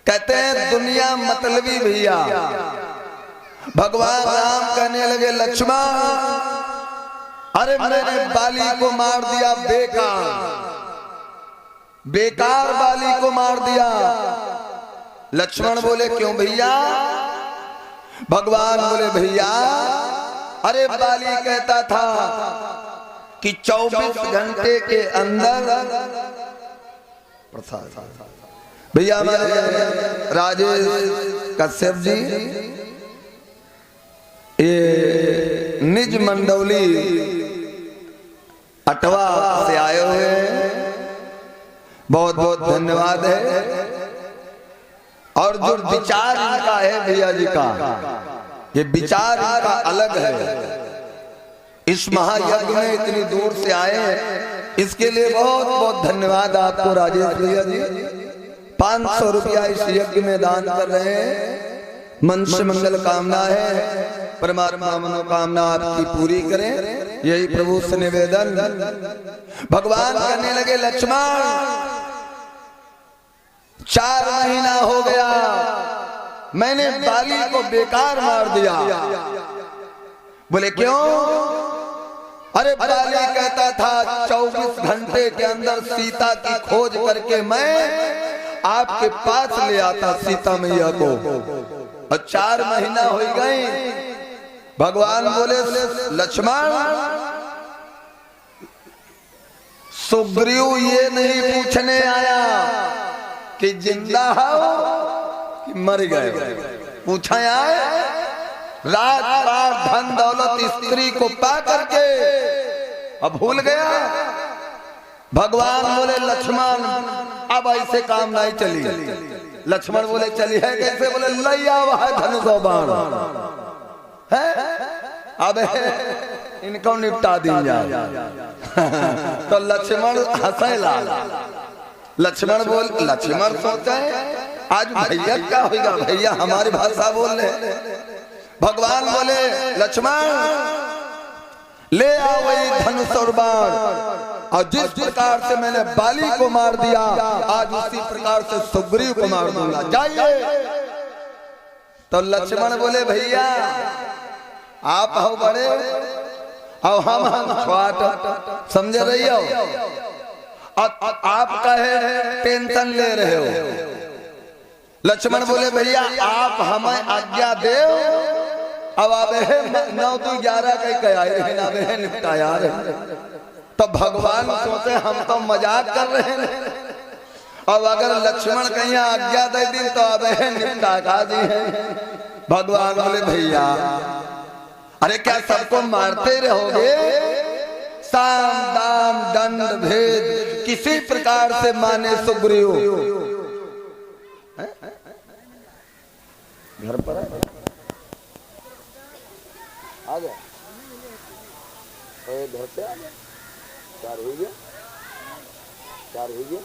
कहते हैं दुनिया मतलबी भैया। भगवान राम कहने लगे लक्ष्मण, अरे मैंने बाली को मार दिया, बेकार बाली को मार दिया। लक्ष्मण बोले क्यों भैया? भगवान बोले भैया, अरे बाली कहता था कि 24 घंटे के अंदर प्रसाद। भैया हमारे राजेश कश्यप जी ये निज मंडौली अटवा से आए हुए हैं, बहुत बहुत धन्यवाद है। और जो विचार इनका है भैया जी का, ये विचार इनका अलग है। इस महायज्ञ में इतनी दूर से आए हैं, इसके लिए बहुत बहुत धन्यवाद आपको राजेश भैया जी। 500 रुपया इस यज्ञ में दान कर रहे हैं। मन से मंगल कामना है, परमात्मा मनोकामना आपकी पूरी करें, यही प्रभु से निवेदन। भगवान कहने लगे लक्ष्मण, 4 महीना हो गया मैंने बाली को बेकार मार दिया। बोले क्यों? अरे बाली कहता था 24 घंटे के अंदर सीता की खोज करके मैं आपके पास ले आता सीता मैया को, और 4 महीना हो गए। भगवान बोले लक्ष्मण, सुग्रीव ये नहीं पूछने आया कि जिंदा हो कि मर गए, पूछा आए रात रात धन दौलत स्त्री को पा करके अब भूल गया। भगवान बोले लक्ष्मण अब ऐसे काम नहीं चली। लक्ष्मण बोले चली है कैसे? बोले लैया वह धनुष बाण है, अब इनको निपटा दी जाए। तो लक्ष्मण हंसेला। लक्ष्मण सोचे आज भैया क्या होगा, भैया हमारी भाषा बोल रहे। भगवान बोले लक्ष्मण ले आओ वही धनुष और बाण, और जिस प्रकार से मैंने बाली को मार दिया आज उसी प्रकार से सुग्रीव को मार दूंगा, जाइए। तो लक्ष्मण बोले भैया आप हो बड़े और हम छोट, समझ रही हो, आप कहे टेंशन ले रहे हो। लक्ष्मण बोले भैया आप हमें आज्ञा दे, अब अब 9 to 11 कहीं निपटाया। तो भगवान सोचे हम तो मजाक कर रहे हैं, अब अगर लक्ष्मण कहीं आज्ञा दे दी तो अब निपटा दी है। भगवान बोले भैया अरे क्या सबको मारते रहोगे? साम दाम दंड भेद किसी प्रकार से माने सुग्रीव। घर पर आ गया, घर पे आ गया, 4 हो गया, 4 हो गया।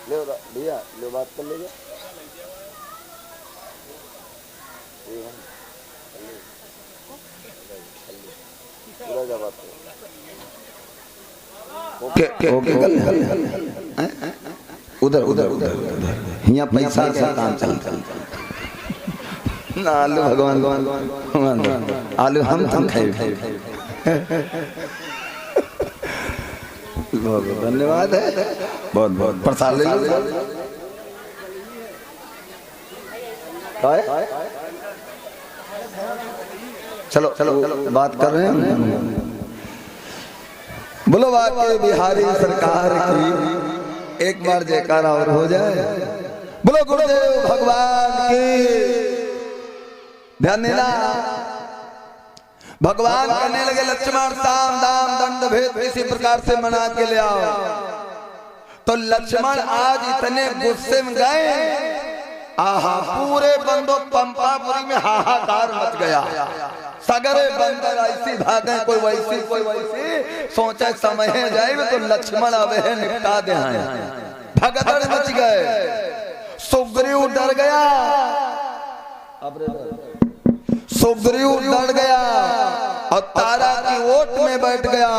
ले भैया ले बात कर लेगा। ओके ओके उधर उधर उधर यहाँ पैसा का काम चलता ना। आलू भगवान आलू हम खाए। बहुत धन्यवाद है, बहुत बहुत प्रसाद ले लो। चलो चलो बात कर रहे हैं। बोलो वाकई बिहारी सरकार की एक बार जयकारा और हो जाए। बोलो गुरुदेव भगवान की। ध्यान देना। भगवान कहने लगे लक्ष्मण साम दाम दंड भेद किसी प्रकार से मना के ले आओ। तो लक्ष्मण आज इतने गुस्से में गए आहा पूरे बंदो पंपापुरी में हाहाकार मच गया। सगरे बंदर ऐसी भागे, कोई वैसी कोई वैसी। सोचे समय जाए तो लक्ष्मण अब निपटा दे। भगदड़ मच गए। सुग्रीव डर गया, सुग्रीव डर गया और तारा की ओट में बैठ गया।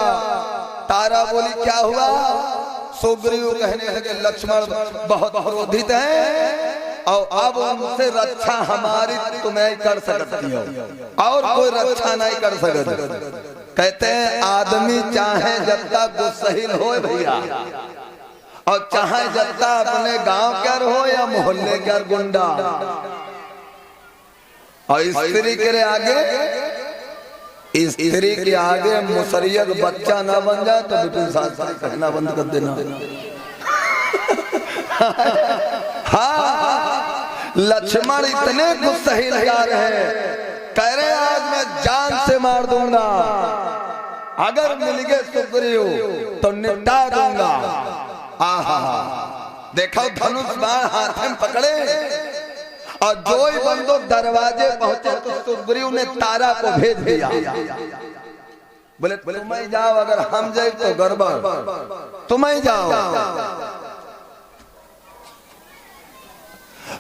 तारा बोली क्या हुआ? सुग्रीव कहने लगे लक्ष्मण बहुत क्रोधित हैं और अब उनसे रक्षा हमारी तुम्हें कर सकती हो और कोई रक्षा नहीं कर सकता। कहते हैं आदमी चाहे जब तक गुस्सहीन हो भैया और चाहे जब तक अपने गांव के हो या मोहल्ले के गुंडा, और स्त्री के आगे, स्त्री के आगे मुसरियत बच्चा ना बन जाए तो विपिन शास्त्री कहना बंद कर देना। हाँ, लक्ष्मण इतने गुस्सहीन जा रहे कह रहे आज मैं जान से मार दूंगा, अगर मिल गए सुग्रीव तो निपटा दूंगा। आहा देखो धनुष बाण हाथ में पकड़े और जो ही बंदो दरवाजे पहुंचे तो सुग्रीव ने तारा को भेज दिया। बोले तुम ही जाओ, अगर हम जाए तो गड़बड़, तुम ही जाओ,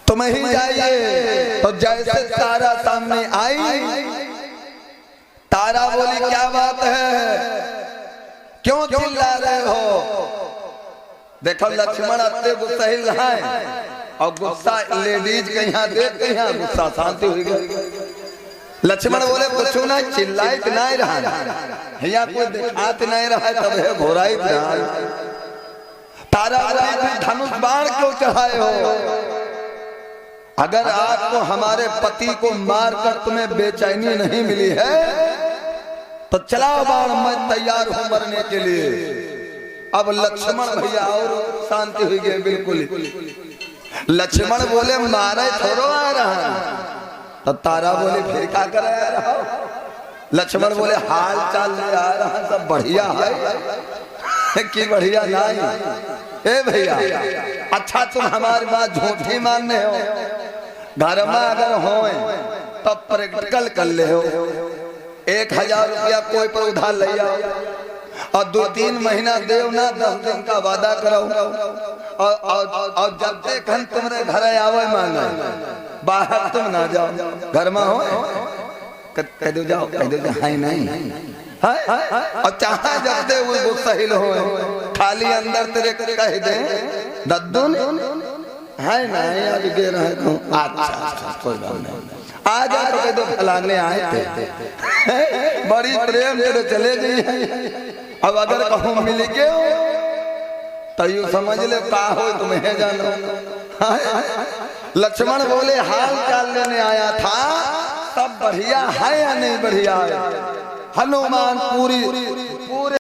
तुम ही जाइए। तो जैसे तारा सामने आई, तारा बोली क्या बात है, क्यों चिल्ला रहे हो? देखो लक्ष्मण अत्ते गुस्साहिल है और गुस्सा लेडीज के यहाँ देख के यहाँ गुस्सा शांति हुई गई। लक्ष्मण बोले पूछो ना, चिल्लाई नहीं रहा यहाँ कोई दिखात नहीं रहा तब है घोराई रहा। तारा धनुष बाण क्यों चढ़ाए हो? अगर आपको हमारे पति को मारकर तुम्हें बेचैनी नहीं मिली है तो चलाओ बाण, मैं तैयार हूं मरने के लिए। अब लक्ष्मण भैया और शांति हुई गई बिल्कुल। लक्ष्मण बोले मारे थोड़ो आ रहा, तो तारा बोले फिर क्या कर रहा? लक्ष्मण बोले हाल चाल ले आ रहा, सब बढ़िया है कि बढ़िया नहीं? ए भैया अच्छा तुम हमारी बात झूठी मानने हो, घर में अगर हो तो प्रैक्टिकल कर ले हो। 1000 रुपया कोई पर उधार ले आओ और 2-3 महीना देव ना 10 दिन का वादा करो और जब तक तुम्हारे घर आवे मांगे, बाहर तुम ना जाओ, घर में हो कह दो जाओ, कह दो हाय नहीं है। और चाहे जब तक वो गुस्साहिल हो खाली अंदर तेरे कह दे दद्दुन है नहीं आज गे रहे तो अच्छा कोई बात नहीं, आ जा तो कह दो फलाने आए थे बड़ी प्रेम से चले गई। अब अगर कहूँ मिल के तो यू समझ ले का हो तुम्हें जानो। लक्ष्मण बोले हाल चाल लेने आया था, सब बढ़िया है या नहीं बढ़िया है? हनुमान पूरे